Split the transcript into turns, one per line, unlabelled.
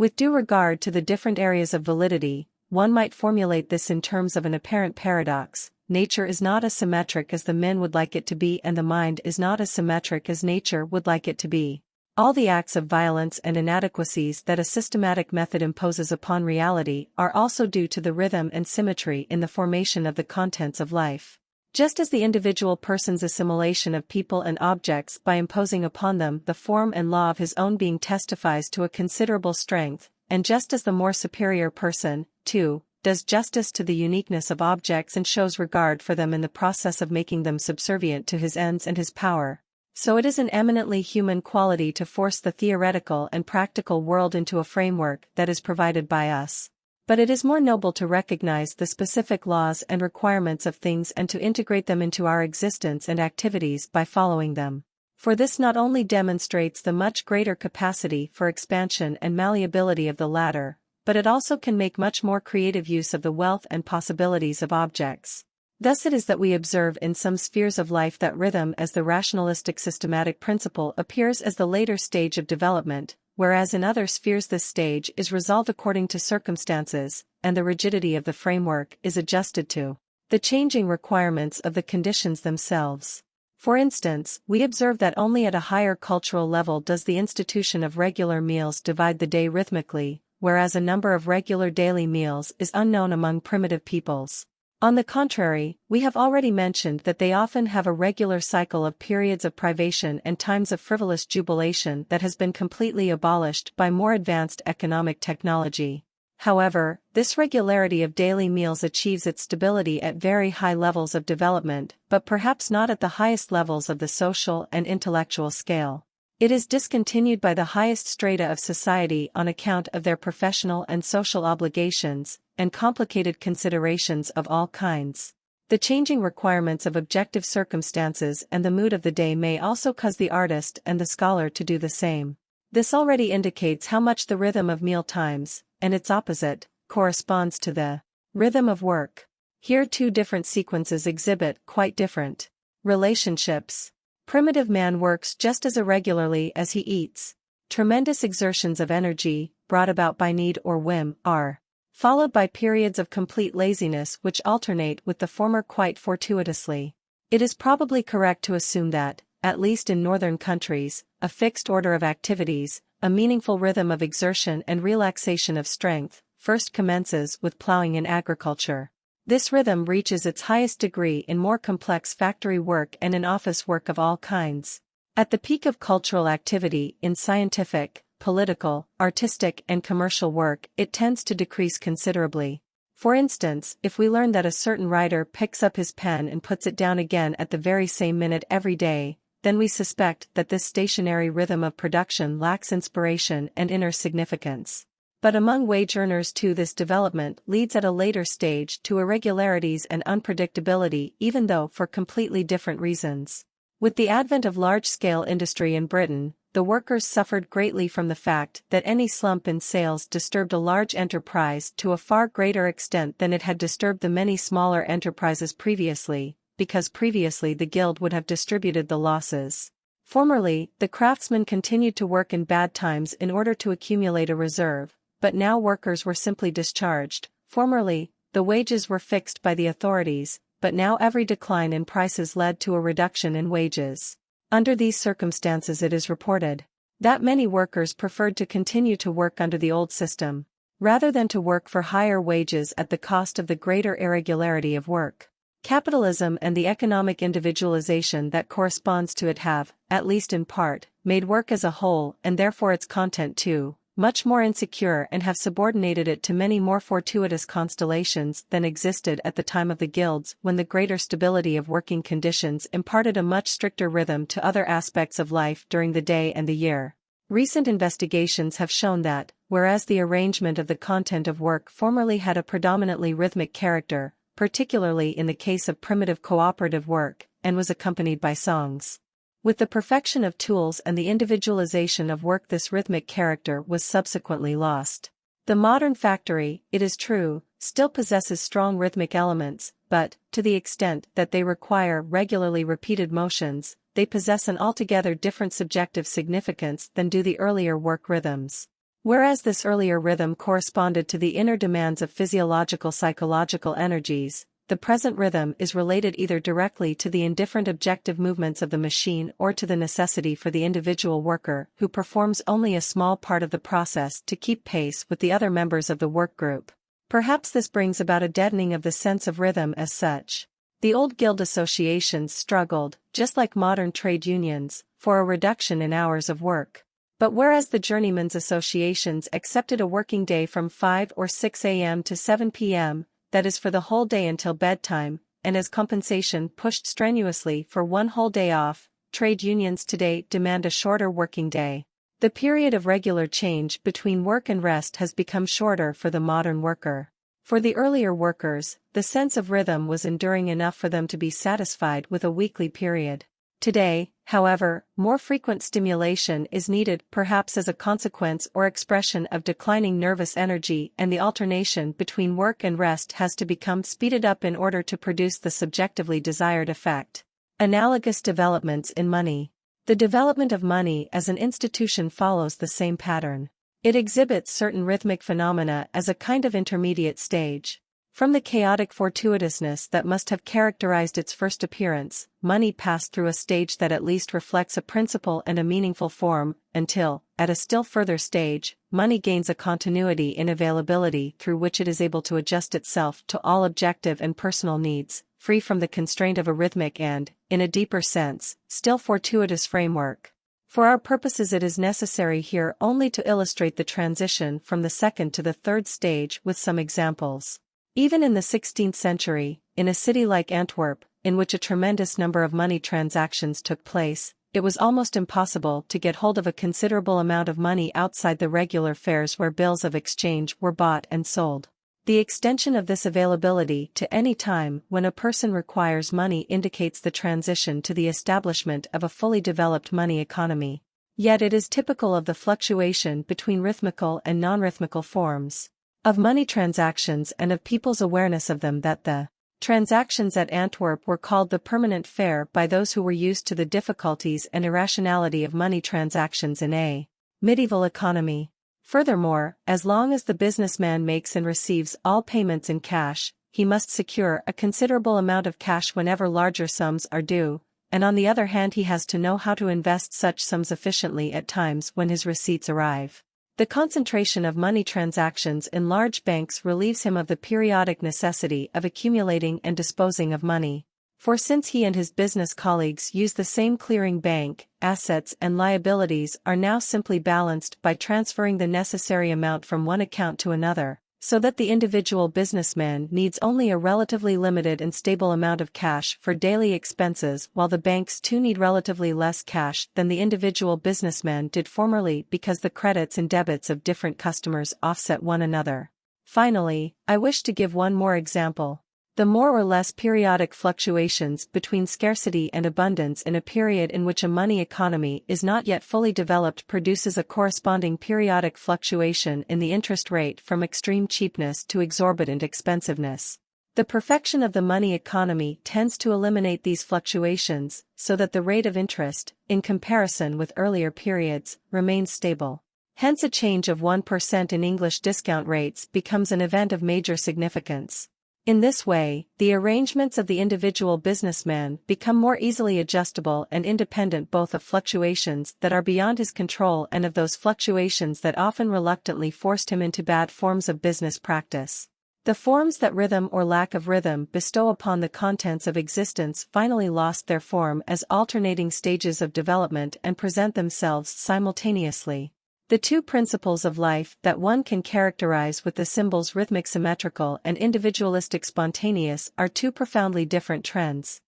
With due regard to the different areas of validity, one might formulate this in terms of an apparent paradox: nature is not as symmetric as the men would like it to be, and the mind is not as symmetric as nature would like it to be. All the acts of violence and inadequacies that a systematic method imposes upon reality are also due to the rhythm and symmetry in the formation of the contents of life. Just as the individual person's assimilation of people and objects by imposing upon them the form and law of his own being testifies to a considerable strength, and just as the more superior person, too, does justice to the uniqueness of objects and shows regard for them in the process of making them subservient to his ends and his power, so it is an eminently human quality to force the theoretical and practical world into a framework that is provided by us. But it is more noble to recognize the specific laws and requirements of things and to integrate them into our existence and activities by following them. For this not only demonstrates the much greater capacity for expansion and malleability of the latter, but it also can make much more creative use of the wealth and possibilities of objects. Thus it is that we observe in some spheres of life that rhythm as the rationalistic systematic principle appears as the later stage of development, whereas in other spheres this stage is resolved according to circumstances, and the rigidity of the framework is adjusted to the changing requirements of the conditions themselves. For instance, we observe that only at a higher cultural level does the institution of regular meals divide the day rhythmically, whereas a number of regular daily meals is unknown among primitive peoples. On the contrary, we have already mentioned that they often have a regular cycle of periods of privation and times of frivolous jubilation that has been completely abolished by more advanced economic technology. However, this regularity of daily meals achieves its stability at very high levels of development, but perhaps not at the highest levels of the social and intellectual scale. It is discontinued by the highest strata of society on account of their professional and social obligations, and complicated considerations of all kinds. The changing requirements of objective circumstances and the mood of the day may also cause the artist and the scholar to do the same. This already indicates how much the rhythm of meal times, and its opposite, corresponds to the rhythm of work. Here two different sequences exhibit quite different relationships. Primitive man works just as irregularly as he eats. Tremendous exertions of energy, brought about by need or whim, are followed by periods of complete laziness which alternate with the former quite fortuitously. It is probably correct to assume that, at least in northern countries, a fixed order of activities, a meaningful rhythm of exertion and relaxation of strength, first commences with plowing in agriculture. This rhythm reaches its highest degree in more complex factory work and in office work of all kinds. At the peak of cultural activity in scientific, political, artistic and commercial work, it tends to decrease considerably. For instance, if we learn that a certain writer picks up his pen and puts it down again at the very same minute every day, then we suspect that this stationary rhythm of production lacks inspiration and inner significance. But among wage earners too, this development leads at a later stage to irregularities and unpredictability, even though for completely different reasons. With the advent of large-scale industry in Britain, the workers suffered greatly from the fact that any slump in sales disturbed a large enterprise to a far greater extent than it had disturbed the many smaller enterprises previously, because previously the guild would have distributed the losses. Formerly, the craftsmen continued to work in bad times in order to accumulate a reserve, but now workers were simply discharged. Formerly, the wages were fixed by the authorities, but now every decline in prices led to a reduction in wages. Under these circumstances, it is reported that many workers preferred to continue to work under the old system, rather than to work for higher wages at the cost of the greater irregularity of work. Capitalism and the economic individualization that corresponds to it have, at least in part, made work as a whole, and therefore its content too, much more insecure, and have subordinated it to many more fortuitous constellations than existed at the time of the guilds, when the greater stability of working conditions imparted a much stricter rhythm to other aspects of life during the day and the year. Recent investigations have shown that, whereas the arrangement of the content of work formerly had a predominantly rhythmic character, particularly in the case of primitive cooperative work, and was accompanied by songs, with the perfection of tools and the individualization of work, this rhythmic character was subsequently lost. The modern factory, it is true, still possesses strong rhythmic elements, but, to the extent that they require regularly repeated motions, they possess an altogether different subjective significance than do the earlier work rhythms. Whereas this earlier rhythm corresponded to the inner demands of physiological-psychological energies, the present rhythm is related either directly to the indifferent objective movements of the machine or to the necessity for the individual worker who performs only a small part of the process to keep pace with the other members of the work group. Perhaps this brings about a deadening of the sense of rhythm as such. The old guild associations struggled, just like modern trade unions, for a reduction in hours of work. But whereas the journeymen's associations accepted a working day from 5 or 6 a.m. to 7 p.m., that is for the whole day until bedtime, and as compensation pushed strenuously for one whole day off, trade unions today demand a shorter working day. The period of regular change between work and rest has become shorter for the modern worker. For the earlier workers, the sense of rhythm was enduring enough for them to be satisfied with a weekly period. Today, however, more frequent stimulation is needed, perhaps as a consequence or expression of declining nervous energy, and the alternation between work and rest has to become speeded up in order to produce the subjectively desired effect. Analogous developments in money. The development of money as an institution follows the same pattern. It exhibits certain rhythmic phenomena as a kind of intermediate stage. From the chaotic fortuitousness that must have characterized its first appearance, money passed through a stage that at least reflects a principle and a meaningful form, until, at a still further stage, money gains a continuity in availability through which it is able to adjust itself to all objective and personal needs, free from the constraint of a rhythmic and, in a deeper sense, still fortuitous framework. For our purposes it is necessary here only to illustrate the transition from the second to the third stage with some examples. Even in the 16th century, in a city like Antwerp, in which a tremendous number of money transactions took place, it was almost impossible to get hold of a considerable amount of money outside the regular fairs where bills of exchange were bought and sold. The extension of this availability to any time when a person requires money indicates the transition to the establishment of a fully developed money economy. Yet it is typical of the fluctuation between rhythmical and non-rhythmical forms of money transactions and of people's awareness of them that the transactions at Antwerp were called the permanent fair by those who were used to the difficulties and irrationality of money transactions in a medieval economy. Furthermore, as long as the businessman makes and receives all payments in cash, he must secure a considerable amount of cash whenever larger sums are due, and on the other hand he has to know how to invest such sums efficiently at times when his receipts arrive. The concentration of money transactions in large banks relieves him of the periodic necessity of accumulating and disposing of money. For since he and his business colleagues use the same clearing bank, assets and liabilities are now simply balanced by transferring the necessary amount from one account to another, so that the individual businessman needs only a relatively limited and stable amount of cash for daily expenses, while the banks too need relatively less cash than the individual businessman did formerly because the credits and debits of different customers offset one another. Finally, I wish to give one more example. The more or less periodic fluctuations between scarcity and abundance in a period in which a money economy is not yet fully developed produces a corresponding periodic fluctuation in the interest rate from extreme cheapness to exorbitant expensiveness. The perfection of the money economy tends to eliminate these fluctuations, so that the rate of interest, in comparison with earlier periods, remains stable. Hence a change of 1% in English discount rates becomes an event of major significance. In this way, the arrangements of the individual businessman become more easily adjustable and independent both of fluctuations that are beyond his control and of those fluctuations that often reluctantly forced him into bad forms of business practice. The forms that rhythm or lack of rhythm bestow upon the contents of existence finally lost their form as alternating stages of development and present themselves simultaneously. The two principles of life that one can characterize with the symbols rhythmic symmetrical and individualistic spontaneous are two profoundly different trends.